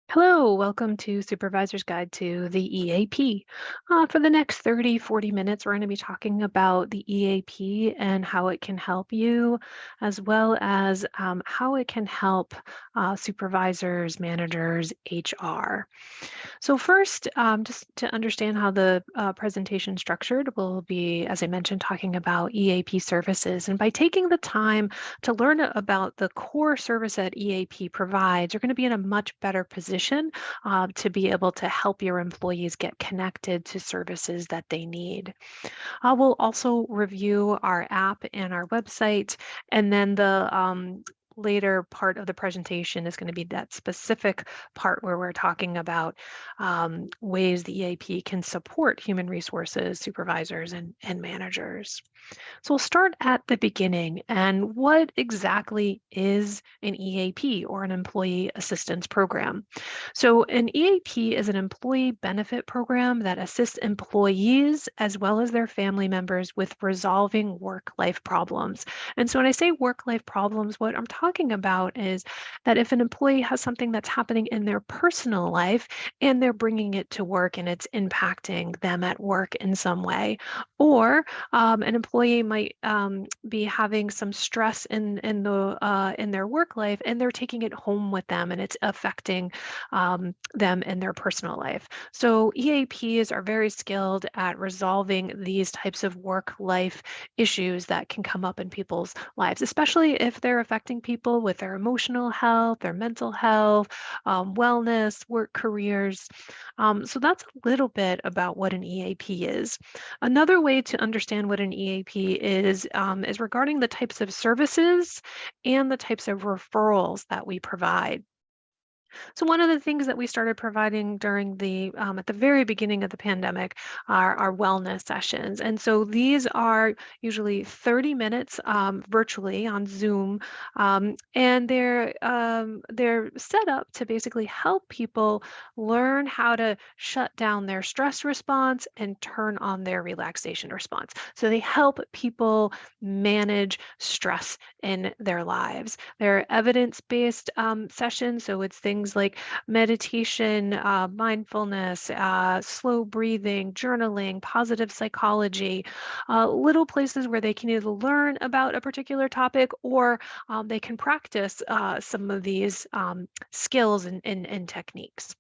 Hello, welcome to Supervisor's Guide to the EAP. For the next 30-40 minutes, we're going to be talking about the EAP and how it can help you, as well as how it can help supervisors, managers, HR. So first, just to understand how the presentation is structured, we'll be, as I mentioned, talking about EAP services. And by taking the time to learn about the core service that EAP provides, you're going to be in a much better position to be able to help your employees get connected to services that they need. We'll also review our app and our website, and then the later part of the presentation is going to be that specific part where we're talking about ways the EAP can support human resources, supervisors, and managers. So we'll start at the beginning. And what exactly is an EAP, or an employee assistance program? So an EAP is an employee benefit program that assists employees as well as their family members with resolving work-life problems. And so when I say work-life problems, what I'm talking about is that if an employee has something that's happening in their personal life and they're bringing it to work and it's impacting them at work in some way, or an employee might be having some stress in their work life, and they're taking it home with them, and it's affecting them in their personal life. So EAPs are very skilled at resolving these types of work-life issues that can come up in people's lives, especially if they're affecting people with their emotional health, their mental health, wellness, work careers. So that's a little bit about what an EAP is. Another way to understand what an EAP is regarding the types of services and the types of referrals that we provide. So one of the things that we started providing during the at the very beginning of the pandemic are our wellness sessions, and so these are usually 30 minutes virtually on Zoom, and they're set up to basically help people learn how to shut down their stress response and turn on their relaxation response. So they help people manage stress in their lives. They're evidence-based sessions, so it's things like meditation, mindfulness, slow breathing, journaling, positive psychology, little places where they can either learn about a particular topic, or they can practice some of these skills and techniques.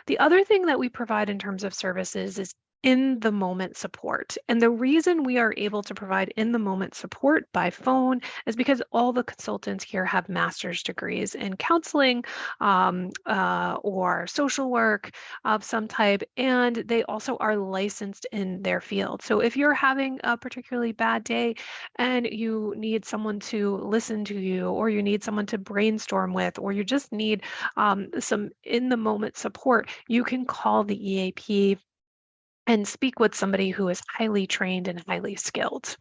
The other thing that we provide in terms of services is in the moment support. And the reason we are able to provide in the moment support by phone is because all the consultants here have master's degrees in counseling or social work of some type, and they also are licensed in their field. So if you're having a particularly bad day and you need someone to listen to you, or you need someone to brainstorm with, or you just need some in the moment support, you can call the EAP and speak with somebody who is highly trained and highly skilled.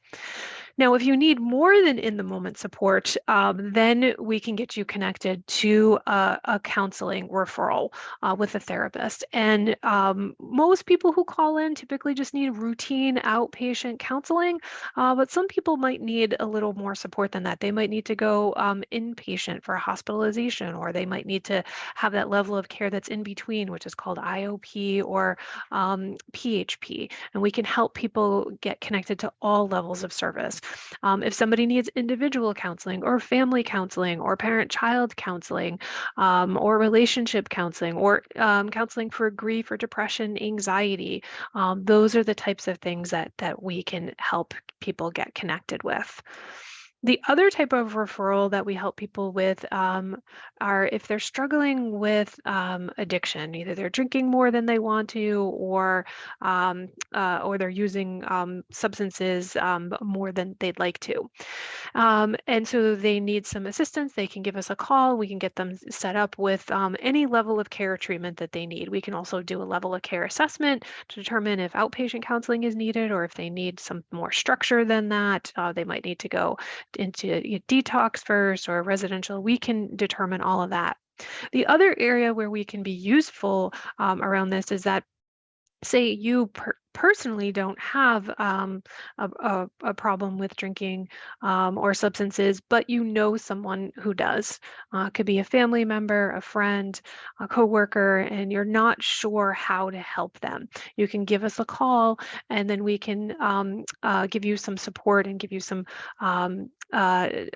Now, if you need more than in the moment support, then we can get you connected to a counseling referral with a therapist. And most people who call in typically just need routine outpatient counseling, but some people might need a little more support than that. They might need to go inpatient for a hospitalization, or they might need to have that level of care that's in between, which is called IOP or PHP. And we can help people get connected to all levels of service. If somebody needs individual counseling or family counseling or parent-child counseling or relationship counseling or counseling for grief or depression, anxiety, those are the types of things that we can help people get connected with. The other type of referral that we help people with are if they're struggling with addiction. Either they're drinking more than they want to, or they're using substances more than they'd like to. And so they need some assistance. They can give us a call. We can get them set up with any level of care or treatment that they need. We can also do a level of care assessment to determine if outpatient counseling is needed, or if they need some more structure than that. They might need to go into detox first or residential. We can determine all of that. The other area where we can be useful around this is that, say you personally don't have a problem with drinking or substances, but you know someone who does. Could be a family member, a friend, a coworker, and you're not sure how to help them. You can give us a call, and then we can give you some support and give you some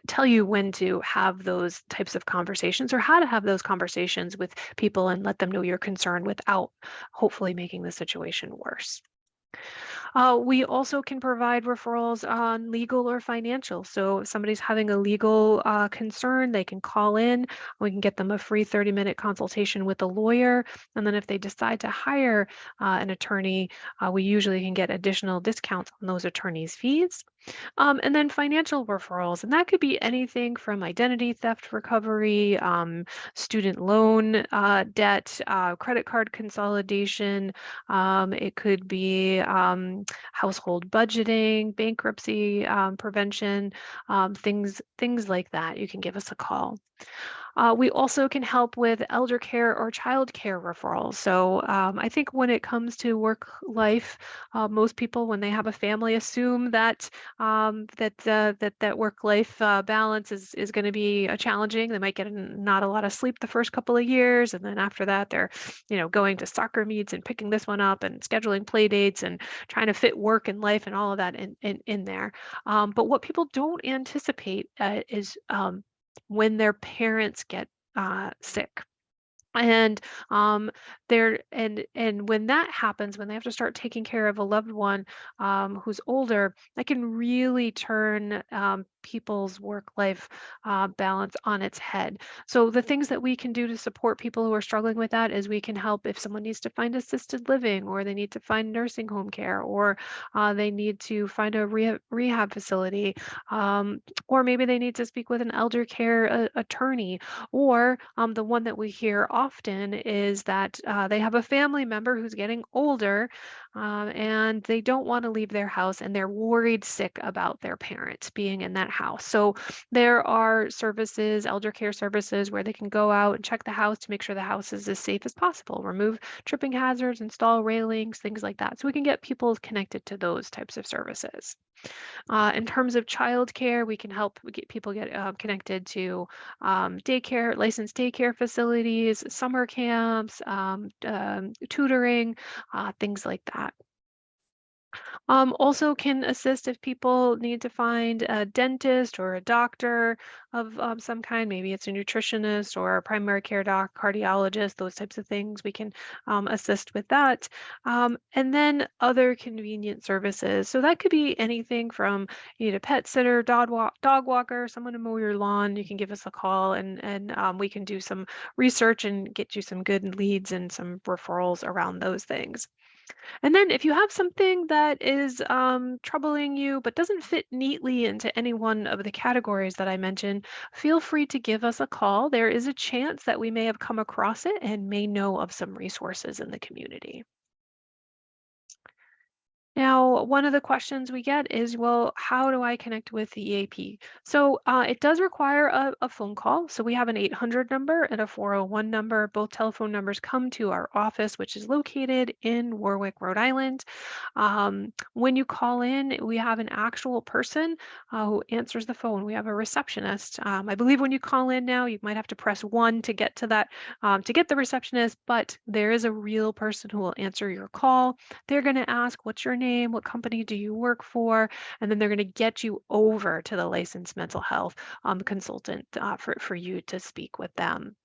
tell you when to have those types of conversations or how to have those conversations with people and let them know you're concerned without hopefully making the situation worse. We also can provide referrals on legal or financial. So if somebody's having a legal concern, they can call in. We can get them a free 30-minute consultation with a lawyer. And then if they decide to hire an attorney, we usually can get additional discounts on those attorneys' fees. And then financial referrals, and that could be anything from identity theft recovery, student loan debt, credit card consolidation. It could be household budgeting, bankruptcy prevention, things like that. You can give us a call. We also can help with elder care or child care referrals. So I think when it comes to work life, most people, when they have a family, assume that that work life balance is going to be challenging. They might get not a lot of sleep the first couple of years, and then after that, they're going to soccer meets and picking this one up and scheduling play dates and trying to fit work and life and all of that in there. But what people don't anticipate is when their parents get sick. And and when that happens, when they have to start taking care of a loved one who's older, that can really turn people's work-life balance on its head. So the things that we can do to support people who are struggling with that is we can help if someone needs to find assisted living, or they need to find nursing home care, or they need to find a rehab facility, or maybe they need to speak with an elder care attorney, or the one that we hear often is that they have a family member who's getting older and they don't want to leave their house and they're worried sick about their parents being in that house. So there are services, elder care services, where they can go out and check the house to make sure the house is as safe as possible, remove tripping hazards, install railings, things like that. So we can get people connected to those types of services. In terms of childcare, we can help get people get connected to daycare, licensed daycare facilities, summer camps, tutoring, things like that. Also can assist if people need to find a dentist or a doctor of some kind. Maybe it's a nutritionist or a primary care doc, cardiologist, those types of things. We can assist with that. And then other convenient services. So that could be anything from you need a pet sitter, dog walker, someone to mow your lawn. You can give us a call and we can do some research and get you some good leads and some referrals around those things. And then if you have something that is troubling you but doesn't fit neatly into any one of the categories that I mentioned, feel free to give us a call. There is a chance that we may have come across it and may know of some resources in the community. Now, one of the questions we get is, well, how do I connect with the EAP? So it does require a phone call. So we have an 800 number and a 401 number. Both telephone numbers come to our office, which is located in Warwick, Rhode Island. When you call in, we have an actual person who answers the phone. We have a receptionist. I believe when you call in now, you might have to press 1 to get to that, to get the receptionist, but there is a real person who will answer your call. They're going to ask, what's your name? What company do you work for? And then they're going to get you over to the licensed mental health consultant for you to speak with them.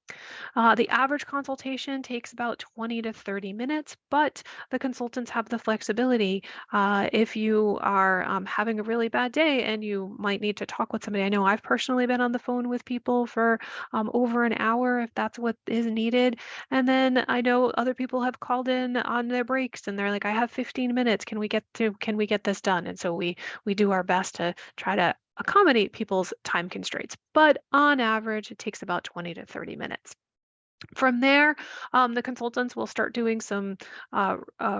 The average consultation takes about 20 to 30 minutes, but the consultants have the flexibility. If you are having a really bad day and you might need to talk with somebody, I know I've personally been on the phone with people for over an hour if that's what is needed. And then I know other people have called in on their breaks and they're like, I have 15 minutes. Can we get this done? And so we do our best to try to accommodate people's time constraints. But on average, it takes about 20 to 30 minutes. From there, the consultants will start doing some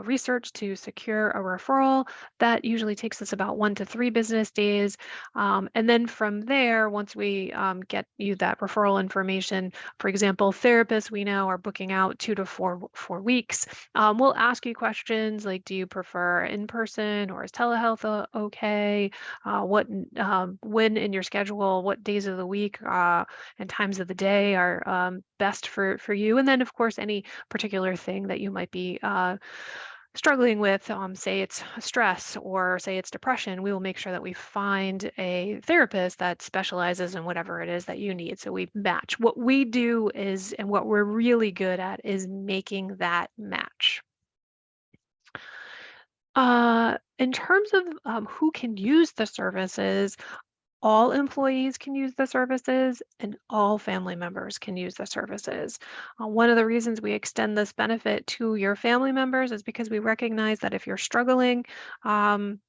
research to secure a referral. That usually takes us about 1 to 3 business days. And then from there, once we get you that referral information, for example, therapists we know are booking out 2 to 4 weeks. We'll ask you questions like, do you prefer in person or is telehealth okay? When in your schedule, what days of the week? And times of the day are best for you. And then, of course, any particular thing that you might be struggling with, say it's stress or say it's depression, we will make sure that we find a therapist that specializes in whatever it is that you need. So we match. What we do is, and what we're really good at, is making that match. In terms of who can use the services, all employees can use the services and all family members can use the services. One of the reasons we extend this benefit to your family members is because we recognize that if you're struggling, um,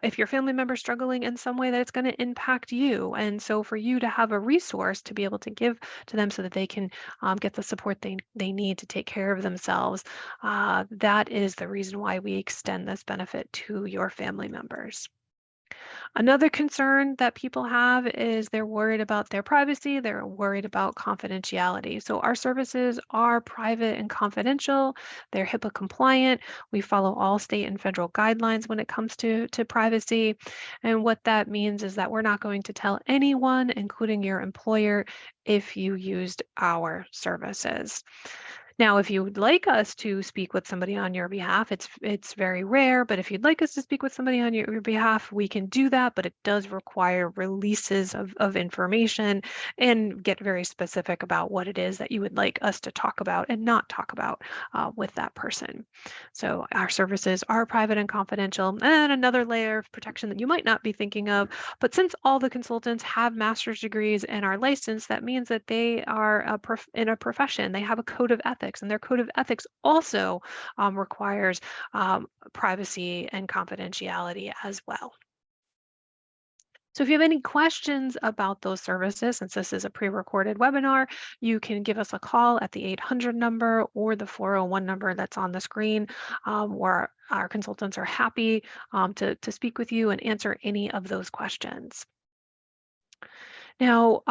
if your family member is struggling in some way, that it's going to impact you. And so for you to have a resource to be able to give to them so that they can get the support they need to take care of themselves, that is the reason why we extend this benefit to your family members. Another concern that people have is they're worried about their privacy, they're worried about confidentiality. So our services are private and confidential, they're HIPAA compliant. We follow all state and federal guidelines when it comes to privacy. And what that means is that we're not going to tell anyone, including your employer, if you used our services. Now, if you would like us to speak with somebody on your behalf, it's very rare, but if you'd like us to speak with somebody on your behalf, we can do that, but it does require releases of information and get very specific about what it is that you would like us to talk about and not talk about with that person. So our services are private and confidential. And another layer of protection that you might not be thinking of, but since all the consultants have master's degrees and are licensed, that means that they are in a profession. They have a code of ethics, and their code of ethics also requires privacy and confidentiality as well. So if you have any questions about those services, since this is a pre-recorded webinar, you can give us a call at the 800 number or the 401 number that's on the screen, where our consultants are happy to speak with you and answer any of those questions. Now,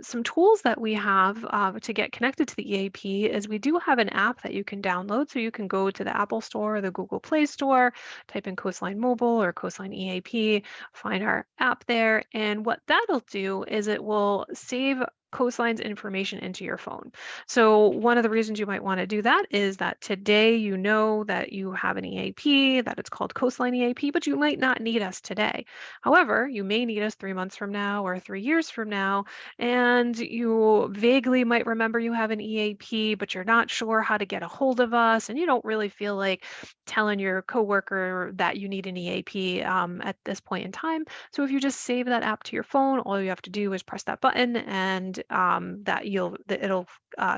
some tools that we have to get connected to the EAP is we do have an app that you can download. So you can go to the Apple Store or the Google Play Store, type in Coastline Mobile or Coastline EAP, find our app there. And what that'll do is it will save Coastline's information into your phone. So one of the reasons you might want to do that is that today you know that you have an EAP, that it's called Coastline EAP, but you might not need us today. However, you may need us 3 months from now or 3 years from now, and you vaguely might remember you have an EAP, but you're not sure how to get a hold of us, and you don't really feel like telling your coworker that you need an EAP at this point in time. So if you just save that app to your phone, all you have to do is press that button, and it'll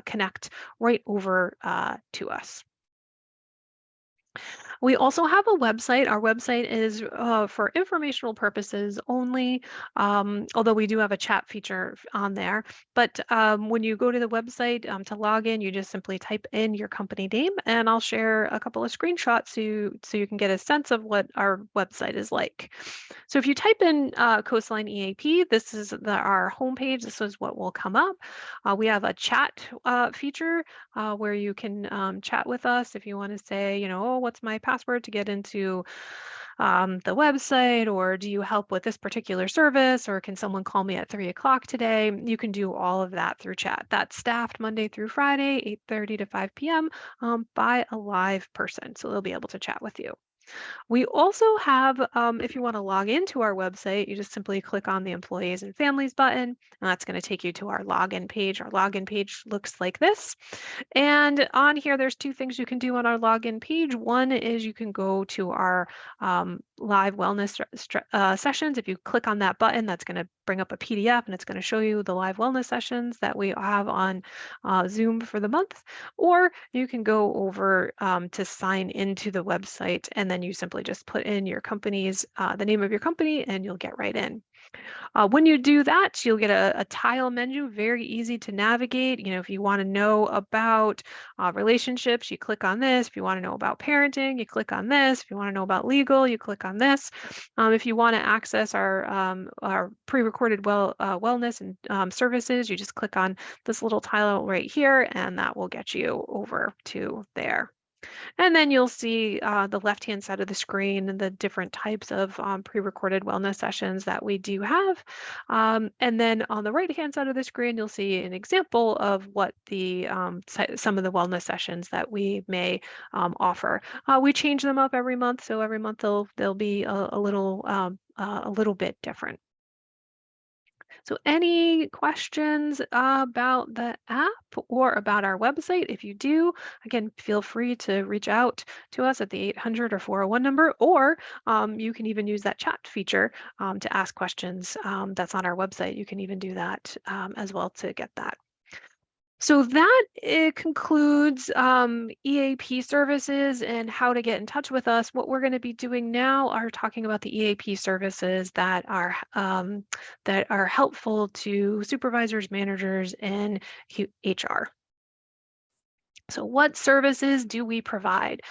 connect right over to us. We also have a website. Our website is for informational purposes only, although we do have a chat feature on there. But when you go to the website to log in, you just simply type in your company name, and I'll share a couple of screenshots so you can get a sense of what our website is like. So if you type in Coastline EAP, this is our homepage. This is what will come up. We have a chat feature where you can chat with us if you want to say, oh, what's my password to get into the website, or do you help with this particular service, or can someone call me at 3 o'clock today? You can do all of that through chat. That's staffed Monday through Friday, 8:30 to 5 p.m. By a live person, so they'll be able to chat with you. We also have, if you want to log into our website, you just simply click on the Employees and Families button, and that's going to take you to our login page. Our login page looks like this. And on here, there's two things you can do on our login page. One is you can go to our live wellness sessions. If you click on that button, that's going to bring up a PDF, and it's going to show you the live wellness sessions that we have on Zoom for the month. Or you can go over to sign into the website, and then you simply just put in your company's, the name of your company, and you'll get right in. When you do that, you'll get a tile menu, very easy to navigate. You know, if you want to know about relationships, you click on this. If you want to know about parenting, you click on this. If you want to know about legal, you click on this. If you want to access our pre-recorded wellness and services, you just click on this little tile right here, and that will get you over to there. And then you'll see the left-hand side of the screen and the different types of pre-recorded wellness sessions that we do have. And then on the right-hand side of the screen, you'll see an example of what the some of the wellness sessions that we may offer. We change them up every month, so every month they'll be a little bit different. So any questions about the app or about our website? If you do, again, feel free to reach out to us at the 800 or 401 number, or you can even use that chat feature to ask questions that's on our website. You can even do that as well to get that. So that it concludes EAP services and how to get in touch with us. What we're going to be doing now are talking about the EAP services that are helpful to supervisors, managers, and HR. So what services do we provide?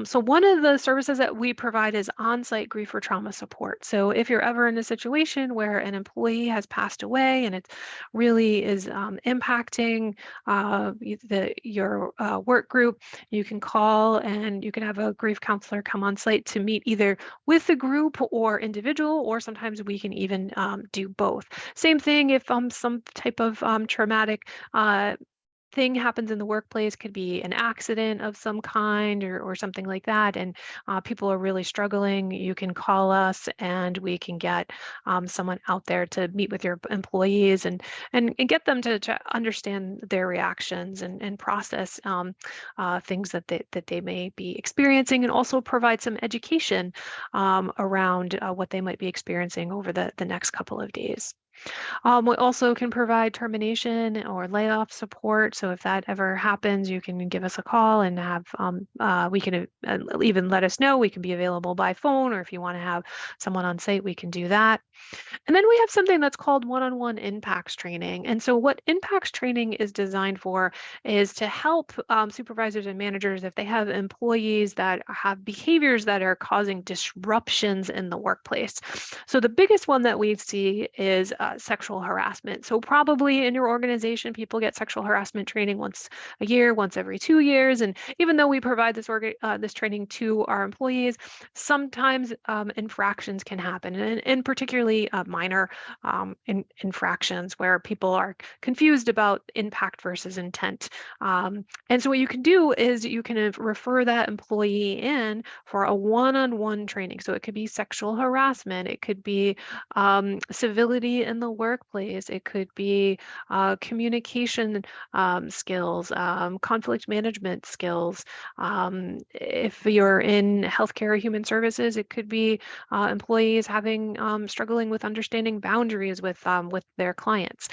So one of the services that we provide is on-site grief or trauma support. So if you're ever in a situation where an employee has passed away and it really is impacting your work group, you can call and you can have a grief counselor come on site to meet either with the group or individual, or sometimes we can even do both. Same thing if some type of traumatic thing happens in the workplace, could be an accident of some kind or something like that, and people are really struggling, you can call us and we can get someone out there to meet with your employees and get them to understand their reactions and process things that they may be experiencing, and also provide some education around what they might be experiencing over the next couple of days. We also can provide termination or layoff support. So if that ever happens, you can give us a call and have we can even let us know. We can be available by phone, or if you want to have someone on site, we can do that. And then we have something that's called one-on-one impacts training. And so what impacts training is designed for is to help supervisors and managers if they have employees that have behaviors that are causing disruptions in the workplace. So the biggest one that we see is sexual harassment. So probably in your organization, people get sexual harassment training once a year, once every 2 years. And even though we provide this training to our employees, sometimes infractions can happen, and particularly minor infractions where people are confused about impact versus intent. And so what you can do is you can refer that employee in for a one-on-one training. So it could be sexual harassment, it could be civility in the workplace, it could be communication skills, conflict management skills. If you're in healthcare or human services, it could be employees having struggling with understanding boundaries with their clients.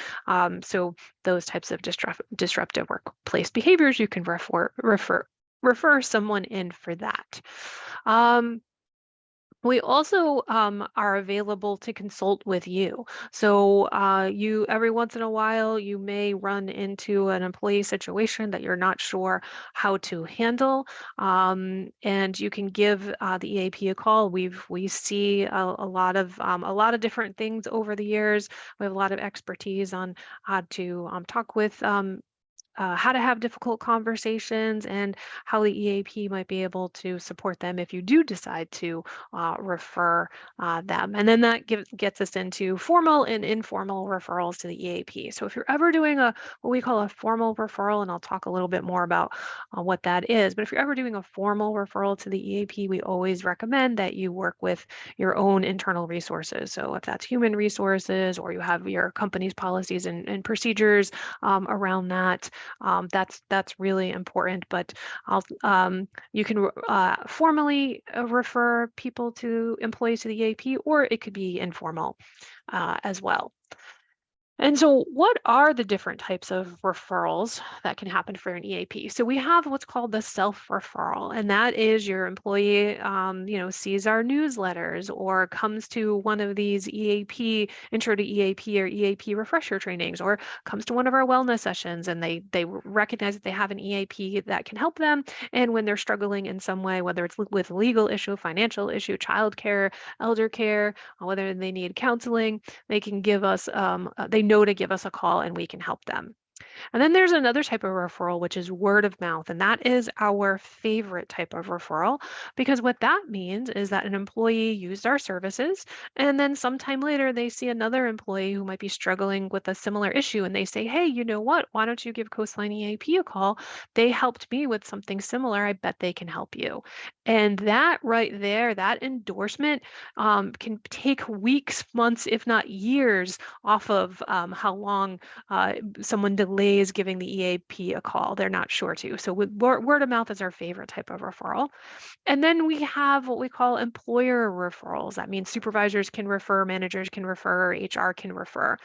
So those types of disruptive workplace behaviors, you can refer someone in for that. We also are available to consult with you. So you every once in a while, you may run into an employee situation that you're not sure how to handle, and you can give the EAP a call. We see a lot of different things over the years. We have a lot of expertise on how to talk with how to have difficult conversations, and how the EAP might be able to support them if you do decide to refer them. And then that gets us into formal and informal referrals to the EAP. So if you're ever doing what we call a formal referral, and I'll talk a little bit more about what that is, but if you're ever doing a formal referral to the EAP, we always recommend that you work with your own internal resources. So if that's human resources, or you have your company's policies and procedures around that, that's really important. But you can formally refer people to employees to the EAP, or it could be informal as well. And so, what are the different types of referrals that can happen for an EAP? So we have what's called the self-referral, and that is your employee, sees our newsletters or comes to one of these EAP intro to EAP or EAP refresher trainings, or comes to one of our wellness sessions, and they recognize that they have an EAP that can help them. And when they're struggling in some way, whether it's with legal issue, financial issue, childcare, elder care, whether they need counseling, they can give us, they know to give us a call and we can help them. And then there's another type of referral, which is word of mouth. And that is our favorite type of referral, because what that means is that an employee used our services, and then sometime later they see another employee who might be struggling with a similar issue, and they say, hey, you know what? Why don't you give Coastline EAP a call? They helped me with something similar. I bet they can help you. And that right there, that endorsement can take weeks, months, if not years off of how long someone delays giving the EAP a call. They're not sure to. So word of mouth is our favorite type of referral. And then we have what we call employer referrals. That means supervisors can refer, managers can refer, HR can refer.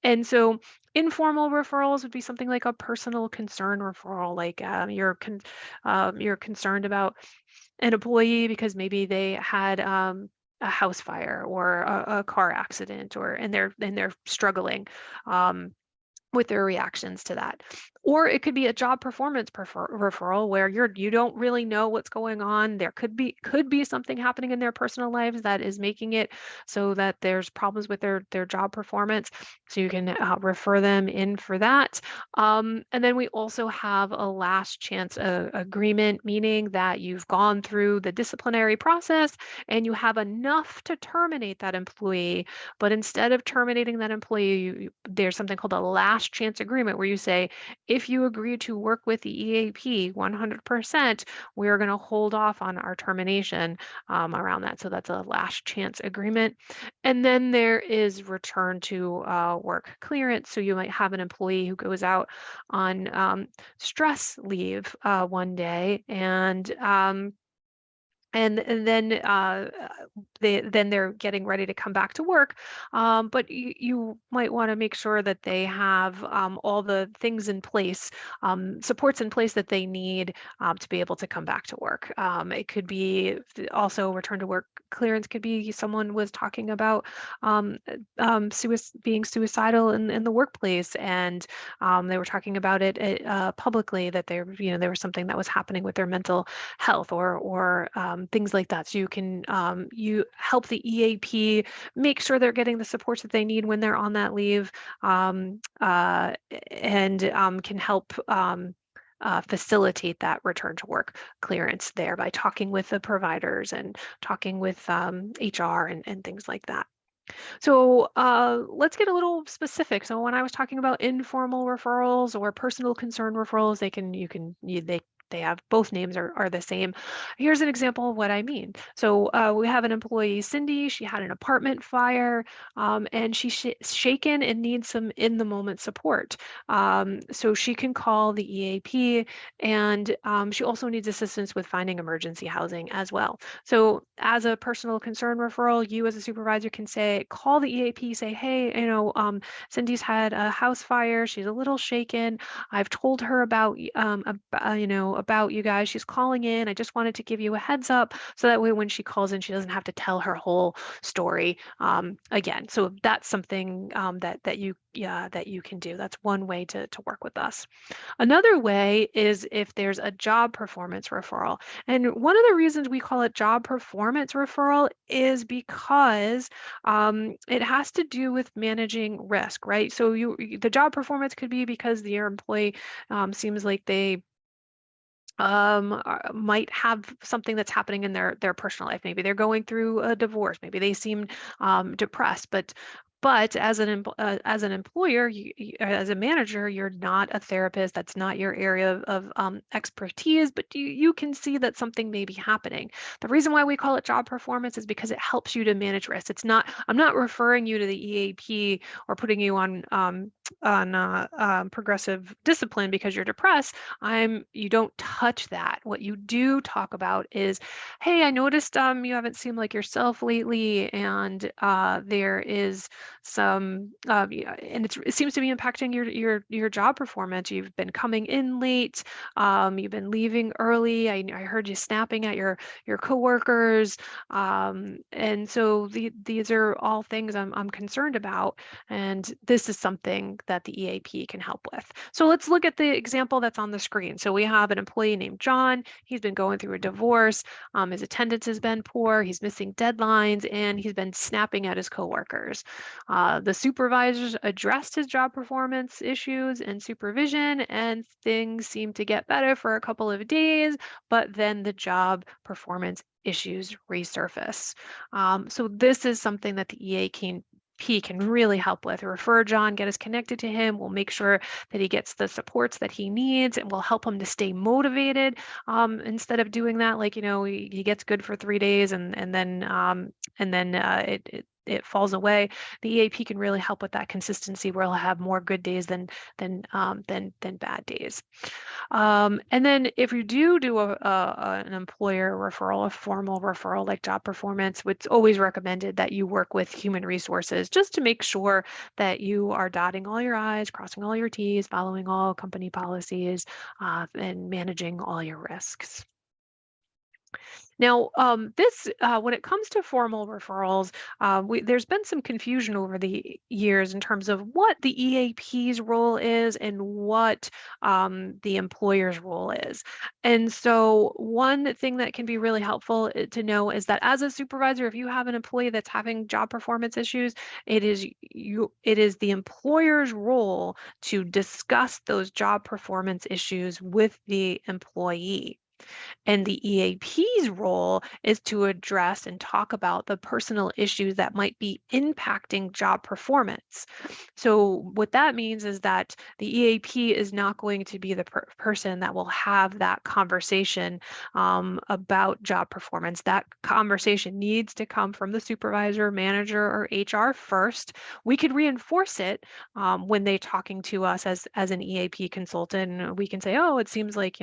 And so informal referrals would be something like a personal concern referral, like you're concerned about an employee because maybe they had a house fire or a car accident, or and they're struggling. With their reactions to that. Or it could be a job performance referral where you don't really know what's going on. There could be something happening in their personal lives that is making it so that there's problems with their job performance. So you can refer them in for that. And then we also have a last chance agreement, meaning that you've gone through the disciplinary process and you have enough to terminate that employee. But instead of terminating that employee, there's something called a last chance agreement where you say, if you agree to work with the EAP 100%, we're going to hold off on our termination around that. So that's a last chance agreement. And then there is return to work clearance. So you might have an employee who goes out on stress leave one day, and then they're getting ready to come back to work, but you might want to make sure that they have all the things in place, supports in place that they need to be able to come back to work. It could be also return to work clearance could be someone was talking about being suicidal in the workplace, and they were talking about it publicly, that there was something that was happening with their mental health, or things like that. So you help the EAP make sure they're getting the supports that they need when they're on that leave, and can help facilitate that return to work clearance there by talking with the providers and talking with HR and things like that. So let's get a little specific. So when I was talking about informal referrals or personal concern referrals, they have both names are the same. Here's an example of what I mean. So we have an employee, Cindy. She had an apartment fire, and she's shaken and needs some in the moment support. So she can call the EAP, and she also needs assistance with finding emergency housing as well. So as a personal concern referral, you as a supervisor can call the EAP, say, hey, Cindy's had a house fire. She's a little shaken. I've told her about you guys. She's calling in. I just wanted to give you a heads up so that way when she calls in, she doesn't have to tell her whole story again. So that's something that you can do. That's one way to work with us. Another way is if there's a job performance referral. And one of the reasons we call it job performance referral is because it has to do with managing risk, right? So the job performance could be because your employee seems like they might have something that's happening in their personal life. Maybe they're going through a divorce. Maybe they seem depressed, but as an employer, as a manager, you're not a therapist. That's not your area of expertise, but you can see that something may be happening. The reason why we call it job performance is because it helps you to manage risk. I'm not referring you to the EAP or putting you on progressive discipline because you're depressed. You don't touch that. What you do talk about is, hey, I noticed you haven't seemed like yourself lately, and there is and it seems to be impacting your job performance. You've been coming in late, you've been leaving early. I heard you snapping at your coworkers, and so these are all things I'm concerned about, and this is something that the EAP can help with. So let's look at the example that's on the screen. So we have an employee named John. He's been going through a divorce. His attendance has been poor. He's missing deadlines, and he's been snapping at his coworkers. The supervisors addressed his job performance issues and supervision, and things seemed to get better for a couple of days, but then the job performance issues resurface. So this is something that the EAP can really help with. Refer John, get us connected to him. We'll make sure that he gets the supports that he needs, and we'll help him to stay motivated. Instead of doing that, like, he gets good for 3 days and then it falls away. The EAP can really help with that consistency, where he'll have more good days than bad days. And then if you do an employer referral, a formal referral like job performance, it's always recommended that you work with human resources just to make sure that you are dotting all your I's, crossing all your T's, following all company policies, and managing all your risks. Now, when it comes to formal referrals, there's been some confusion over the years in terms of what the EAP's role is and what the employer's role is. And so, one thing that can be really helpful to know is that as a supervisor, if you have an employee that's having job performance issues, it is the employer's role to discuss those job performance issues with the employee. And the EAP's role is to address and talk about the personal issues that might be impacting job performance. So what that means is that the EAP is not going to be the person that will have that conversation about job performance. That conversation needs to come from the supervisor, manager, or HR first. We could reinforce it when they're talking to us as an EAP consultant. We can say, oh, it seems like,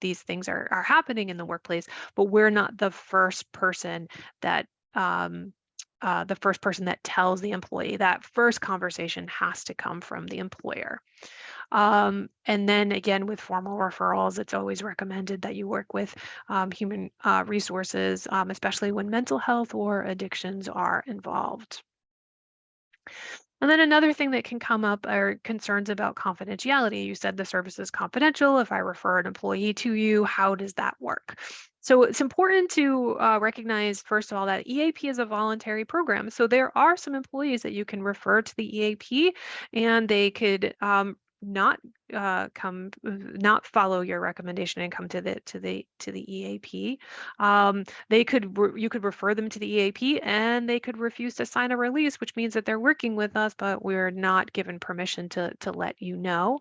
these things are happening in the workplace, but we're not the first person that tells the employee. That first conversation has to come from the employer. And then again, with formal referrals, it's always recommended that you work with human resources, especially when mental health or addictions are involved. And then another thing that can come up are concerns about confidentiality. You said the service is confidential. If I refer an employee to you, how does that work? So it's important to recognize, first of all, that EAP is a voluntary program. So there are some employees that you can refer to the EAP, and they could not follow your recommendation and come to the EAP. You could refer them to the EAP, and they could refuse to sign a release, which means that they're working with us, but we're not given permission to let you know.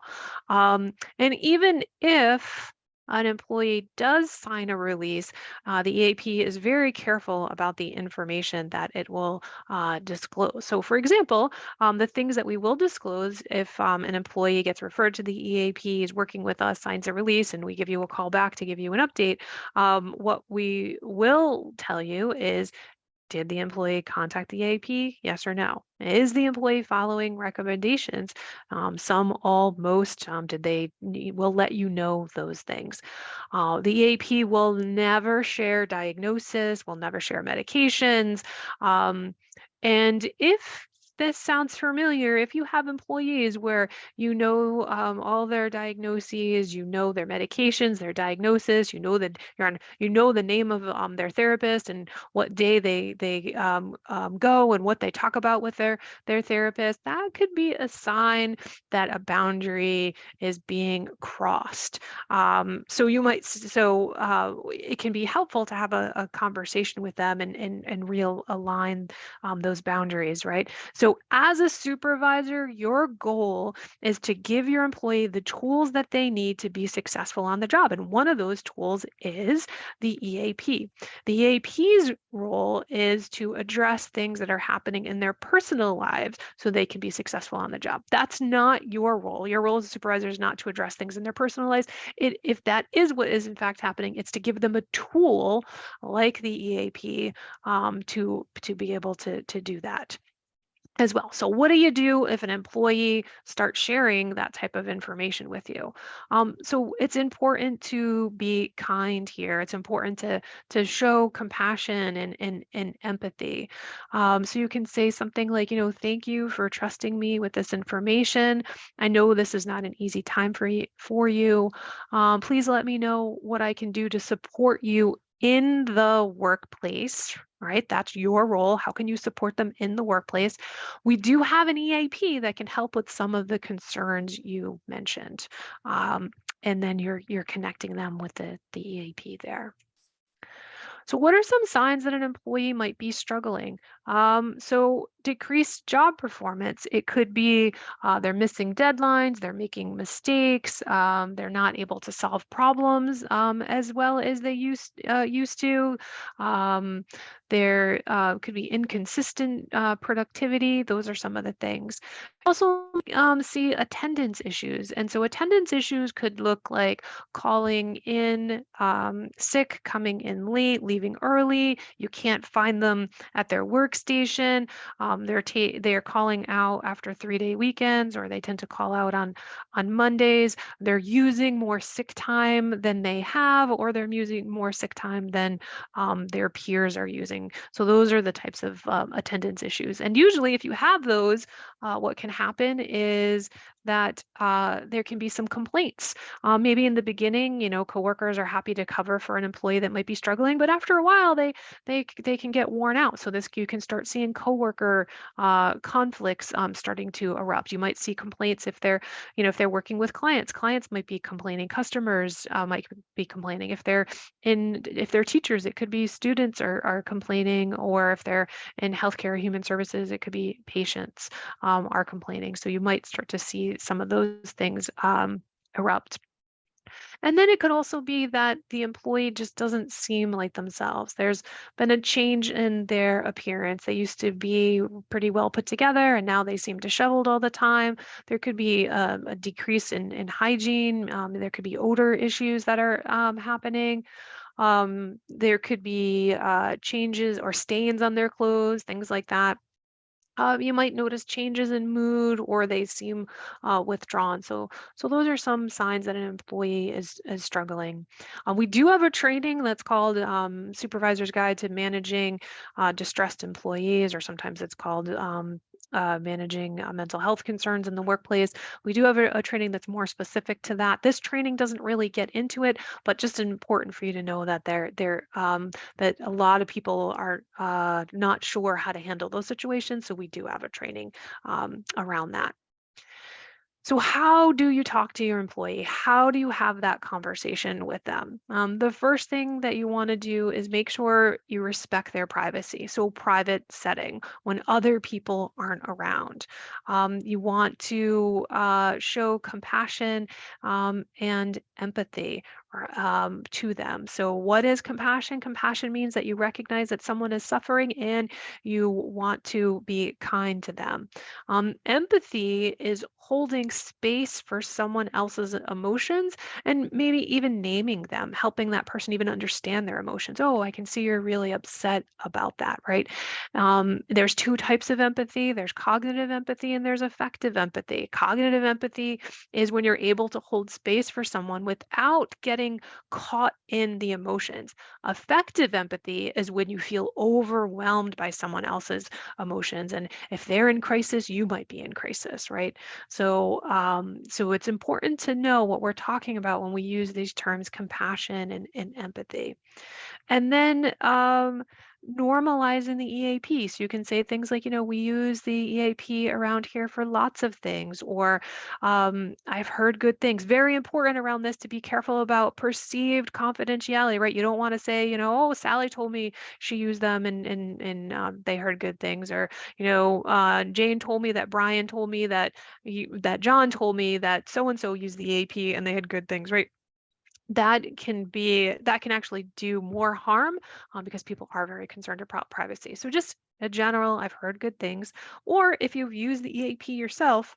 And even if an employee does sign a release, the EAP is very careful about the information that it will disclose. So for example, the things that we will disclose if an employee gets referred to the EAP, is working with us, signs a release, and we give you a call back to give you an update, what we will tell you is, did the employee contact the EAP? Yes or no? Is the employee following recommendations? Some, all, most. We'll let you know those things. The EAP will never share diagnosis, will never share medications. And if this sounds familiar, if you have employees where all their diagnoses, their medications, their diagnosis, the name of their therapist and what day they go and what they talk about with their therapist, that could be a sign that a boundary is being crossed. So it can be helpful to have a conversation with them and realign those boundaries, right? So as a supervisor, your goal is to give your employee the tools that they need to be successful on the job. And one of those tools is the EAP. The EAP's role is to address things that are happening in their personal lives so they can be successful on the job. That's not your role. Your role as a supervisor is not to address things in their personal lives. If that is what is in fact happening, it's to give them a tool like the EAP to be able to do that. as well. So what do you do if an employee starts sharing that type of information with you? So it's important to be kind here. It's important to show compassion and empathy. So you can say something like, thank you for trusting me with this information. I know this is not an easy time for you. Please let me know what I can do to support you in the workplace. Right? That's your role. How can you support them in the workplace? We do have an EAP that can help with some of the concerns you mentioned. Um, and then you're connecting them with the EAP there. So, what are some signs that an employee might be struggling? So, decreased job performance. It could be they're missing deadlines, they're making mistakes, they're not able to solve problems as well as they used to. Um, there could be inconsistent productivity. Those are some of the things. Also, see attendance issues, and so attendance issues could look like calling in sick, coming in late, leaving early. You can't find them at their workstation. They're calling out after 3-day weekends, or they tend to call out on Mondays. They're using more sick time than they have, or they're using more sick time than their peers are using. So those are the types of attendance issues. And usually, if you have those, what can happen is that there can be some complaints. Maybe in the beginning, coworkers are happy to cover for an employee that might be struggling, but after a while, they can get worn out. So this you can start seeing coworker conflicts starting to erupt. You might see complaints if they're working with clients. Clients might be complaining. Customers might be complaining. If they're teachers, it could be students are complaining, or if they're in healthcare or human services, it could be patients are complaining. So you might start to see some of those things erupt. And then it could also be that the employee just doesn't seem like themselves. There's been a change in their appearance. They used to be pretty well put together, and now they seem disheveled all the time. There could be a decrease in hygiene. There could be odor issues that are happening. There could be changes or stains on their clothes, things like that. You might notice changes in mood, or they seem withdrawn. So those are some signs that an employee is struggling. We do have a training that's called Supervisor's Guide to Managing Distressed Employees, or sometimes it's called Managing Mental Health Concerns in the Workplace. We do have a training that's more specific to that. This training doesn't really get into it, but just important for you to know that that a lot of people are not sure how to handle those situations. So we do have a training around that. So how do you talk to your employee? How do you have that conversation with them? The first thing that you want to do is make sure you respect their privacy. So private setting when other people aren't around. You want to show compassion and empathy to them. So what is compassion? Compassion means that you recognize that someone is suffering and you want to be kind to them. Empathy is holding space for someone else's emotions and maybe even naming them, helping that person even understand their emotions. Oh, I can see you're really upset about that, right? There's two types of empathy. There's cognitive empathy and there's affective empathy. Cognitive empathy is when you're able to hold space for someone without getting caught in the emotions. Affective empathy is when you feel overwhelmed by someone else's emotions, and if they're in crisis, you might be in crisis, right? So it's important to know what we're talking about when we use these terms compassion and empathy. And then normalizing the EAP. So you can say things like, we use the EAP around here for lots of things, or I've heard good things. Very important around this to be careful about perceived confidentiality, right? You don't want to say, oh, Sally told me she used them and they heard good things, or, Jane told me that Brian told me that John told me that so and so used the EAP and they had good things, right? That can actually do more harm because people are very concerned about privacy. So just a general, I've heard good things, or if you've used the EAP yourself,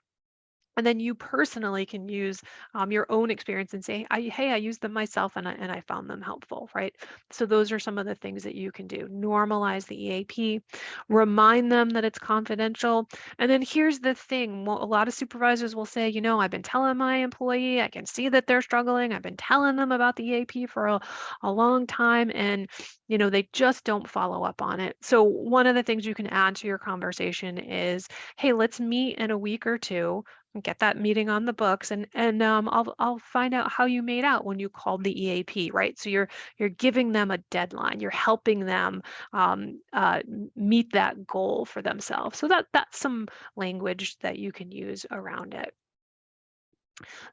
And then you personally can use your own experience and say, hey, I used them myself and I found them helpful, right? So those are some of the things that you can do. Normalize the EAP, remind them that it's confidential. And then here's the thing. Well, a lot of supervisors will say, I've been telling my employee, I can see that they're struggling. I've been telling them about the EAP for a long time and, they just don't follow up on it. So one of the things you can add to your conversation is, hey, let's meet in a week or two and get that meeting on the books and I'll find out how you made out when you called the EAP, right? So you're giving them a deadline. You're helping them meet that goal for themselves. So that's some language that you can use around it.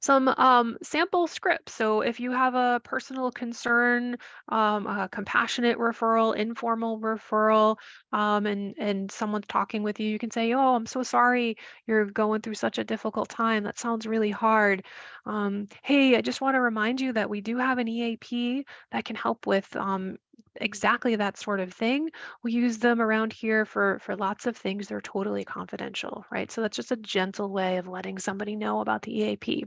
Some sample scripts. So if you have a personal concern, a compassionate referral, informal referral, and someone's talking with you, you can say, "Oh, I'm so sorry you're going through such a difficult time. That sounds really hard. Hey, I just want to remind you that we do have an EAP that can help with exactly that sort of thing. We use them around here for lots of things. They're totally confidential, right? So that's just a gentle way of letting somebody know about the EAP.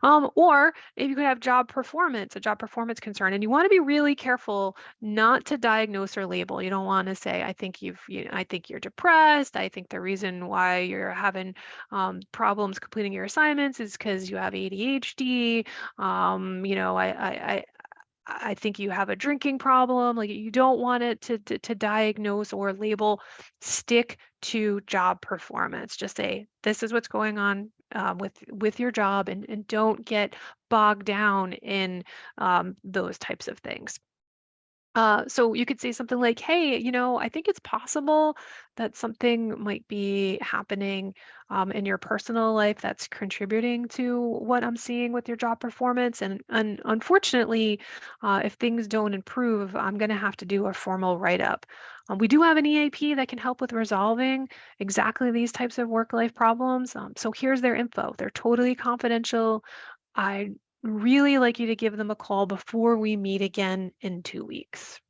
Or if you could have a job performance concern, and you want to be really careful not to diagnose or label. You don't want to say, I think you're depressed. I think the reason why you're having problems completing your assignments is because you have ADHD. I think you have a drinking problem. Like you don't want it to diagnose or label. Stick to job performance. Just say this is what's going on with your job, and don't get bogged down in those types of things. So you could say something like, hey, I think it's possible that something might be happening in your personal life that's contributing to what I'm seeing with your job performance. And unfortunately, if things don't improve, I'm going to have to do a formal write-up. We do have an EAP that can help with resolving exactly these types of work-life problems. So here's their info. They're totally confidential. I really like you to give them a call before we meet again in 2 weeks.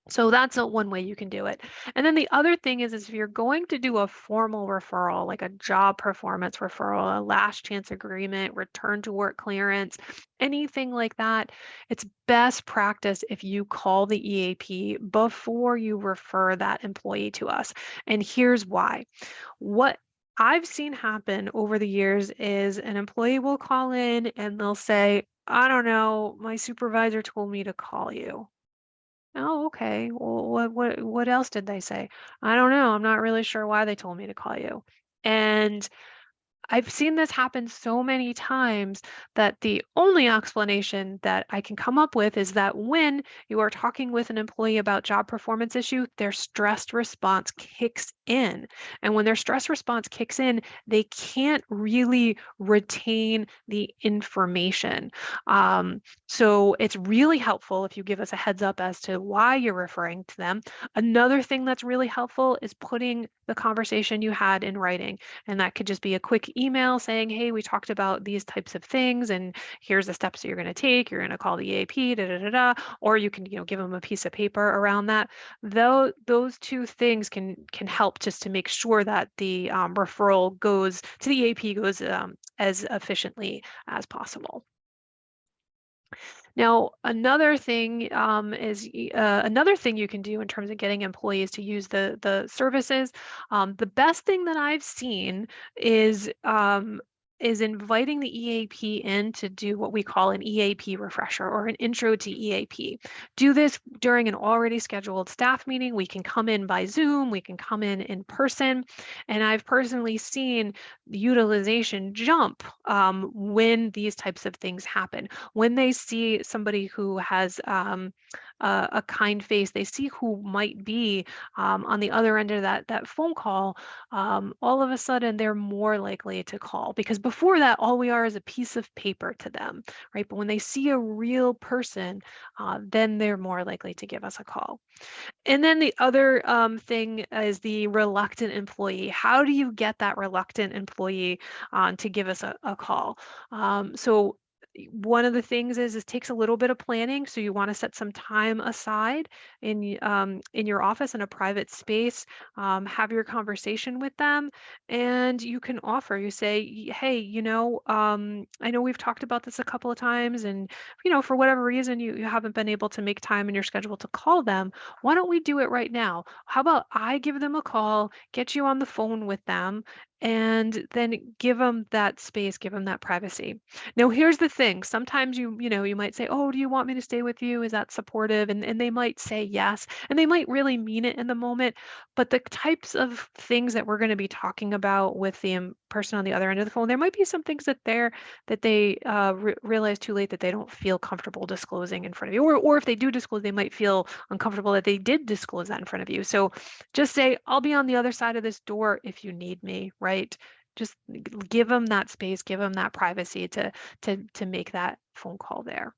So that's one way you can do it. And then the other thing is if you're going to do a formal referral, like a job performance referral, a last chance agreement, return to work clearance, anything like that, it's best practice if you call the EAP before you refer that employee to us. And here's why. What I've seen happen over the years is an employee will call in and they'll say, I don't know, my supervisor told me to call you. Oh, okay. Well, what else did they say? I don't know. I'm not really sure why they told me to call you. And I've seen this happen so many times that the only explanation that I can come up with is that when you are talking with an employee about job performance issue, their stress response kicks in. And when their stress response kicks in, they can't really retain the information. So it's really helpful if you give us a heads up as to why you're referring to them. Another thing that's really helpful is putting the conversation you had in writing. And that could just be a quick email saying, hey, we talked about these types of things, and here's the steps that you're going to take. You're going to call the EAP, da da da da. Or you can, give them a piece of paper around that. Though those two things can help just to make sure that the referral goes to the EAP goes as efficiently as possible. Now, another thing you can do in terms of getting employees to use the services. The best thing that I've seen is inviting the EAP in to do what we call an EAP refresher or an intro to EAP. Do this during an already scheduled staff meeting. We can come in by Zoom, we can come in person, and I've personally seen the utilization jump when these types of things happen. When they see somebody who has a kind face, they see who might be on the other end of that phone call, all of a sudden they're more likely to call, because before that, all we are is a piece of paper to them, right? But when they see a real person, then they're more likely to give us a call. And then the other thing is the reluctant employee. How do you get that reluctant employee to give us a call? So One of the things is it takes a little bit of planning, so you want to set some time aside in your office in a private space. Have your conversation with them, and you can offer. You say, "Hey, I know we've talked about this a couple of times, and for whatever reason you haven't been able to make time in your schedule to call them. Why don't we do it right now? How about I give them a call, get you on the phone with them, and then give them that space, give them that privacy." Now, here's the thing. Sometimes you might say, "Oh, do you want me to stay with you? Is that supportive?" And they might say yes, and they might really mean it in the moment. But the types of things that we're going to be talking about with the person on the other end of the phone, there might be some things that they realize too late that they don't feel comfortable disclosing in front of you, or if they do disclose, they might feel uncomfortable that they did disclose that in front of you. So just say, "I'll be on the other side of this door if you need me," right? Just give them that space, give them that privacy to make that phone call there.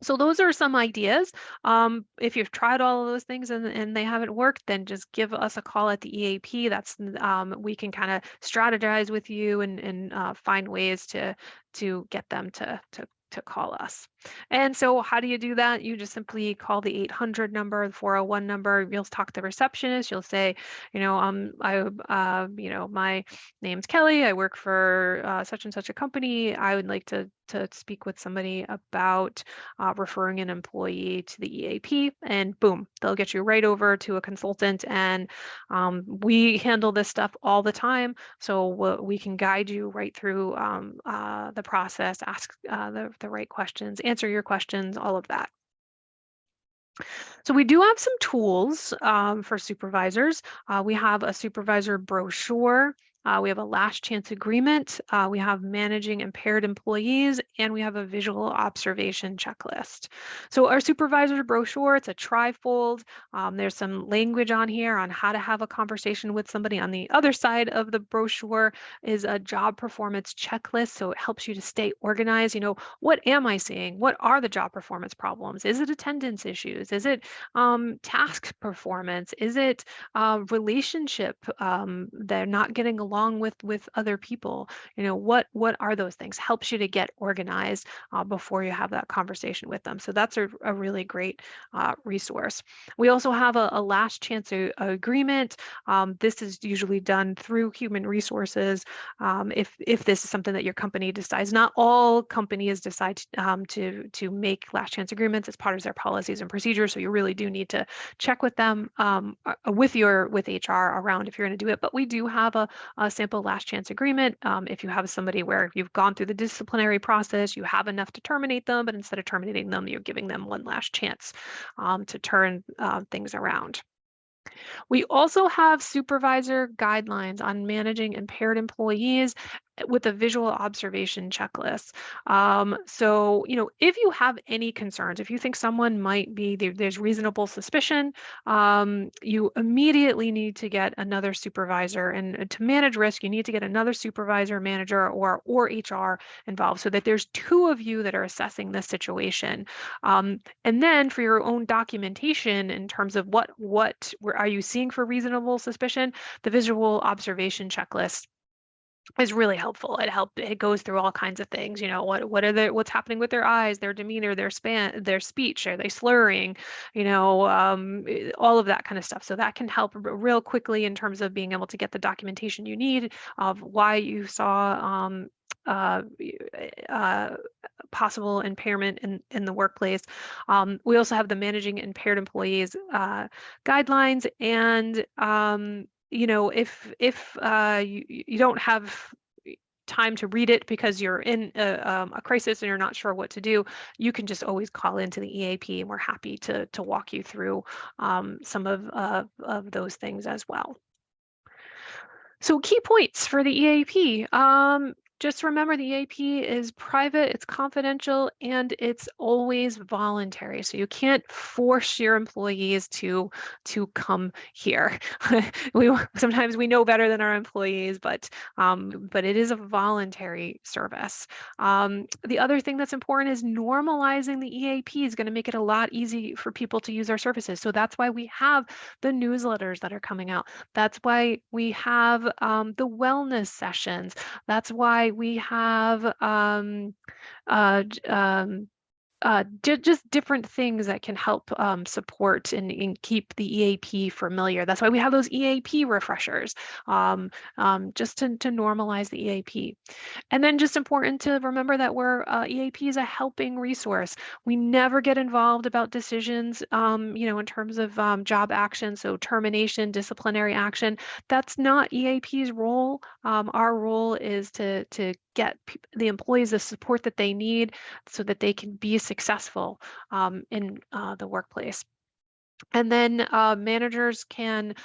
So those are some ideas. If you've tried all of those things and they haven't worked, then just give us a call at the EAP. We can kind of strategize with you and find ways to get them to call us. And so how do you do that? You just simply call the 800 number, the 401 number. You'll talk to the receptionist. You'll say, my name's Kelly. I work for such and such a company. I would like to speak with somebody about referring an employee to the EAP, and boom, they'll get you right over to a consultant. And we handle this stuff all the time, so we can guide you right through the process, ask the right questions, answer your questions, all of that. So we do have some tools for supervisors. We have a supervisor brochure. We have a last chance agreement. We have managing impaired employees, and we have a visual observation checklist. So our supervisor brochure, it's a trifold. There's some language on here on how to have a conversation with somebody. On the other side of the brochure is a job performance checklist. So it helps you to stay organized. What am I seeing? What are the job performance problems? Is it attendance issues? Is it task performance? Is it relationship? They're not getting along with other people. What are those things? Helps you to get organized before you have that conversation with them. So that's a really great resource. We also have a last chance agreement. This is usually done through human resources. If this is something that your company decides, not all companies decide to make last chance agreements as part of their policies and procedures. So you really do need to check with them with HR around if you're going to do it. But we do have a sample last chance agreement. If you have somebody where you've gone through the disciplinary process, you have enough to terminate them, but instead of terminating them, you're giving them one last chance to turn things around. We also have supervisor guidelines on managing impaired employees with a visual observation checklist. So, if you have any concerns, if you think someone might be, there's reasonable suspicion, you immediately need to get another supervisor. And to manage risk, you need to get another supervisor, manager, or HR involved so that there's two of you that are assessing this situation. And then for your own documentation in terms of what are you seeing for reasonable suspicion, the visual observation checklist is really helpful. It goes through all kinds of things. What's happening with their eyes, their demeanor, their speech, are they slurring, all of that kind of stuff. So that can help real quickly in terms of being able to get the documentation you need of why you saw possible impairment in the workplace. We also have the managing impaired employees guidelines, and if you don't have time to read it because you're in a crisis and you're not sure what to do, you can just always call into the EAP, and we're happy to walk you through some of those things as well. So key points for the EAP. Just remember the EAP is private, it's confidential, and it's always voluntary. So you can't force your employees to come here. Sometimes we know better than our employees, but it is a voluntary service. The other thing that's important is normalizing the EAP is going to make it a lot easy for people to use our services. So that's why we have the newsletters that are coming out. That's why we have the wellness sessions. That's why why we have just different things that can help support and keep the EAP familiar. That's why we have those EAP refreshers, just to normalize the EAP. And then just important to remember that EAP is a helping resource. We never get involved about decisions, in terms of job action, so termination, disciplinary action. That's not EAP's role. Our role is to get the employees the support that they need so that they can be successful in the workplace. And then managers and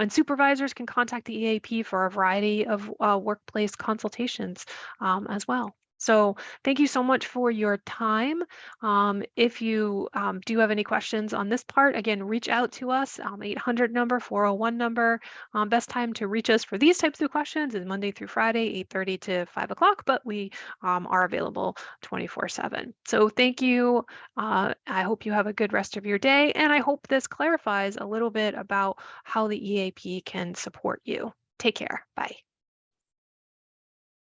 supervisors can contact the EAP for a variety of workplace consultations as well. So thank you so much for your time. If you do have any questions on this part, again, reach out to us, 800 number, 401 number. Best time to reach us for these types of questions is Monday through Friday, 8:30 to 5 o'clock, but we are available 24/7. So thank you. I hope you have a good rest of your day, and I hope this clarifies a little bit about how the EAP can support you. Take care. Bye.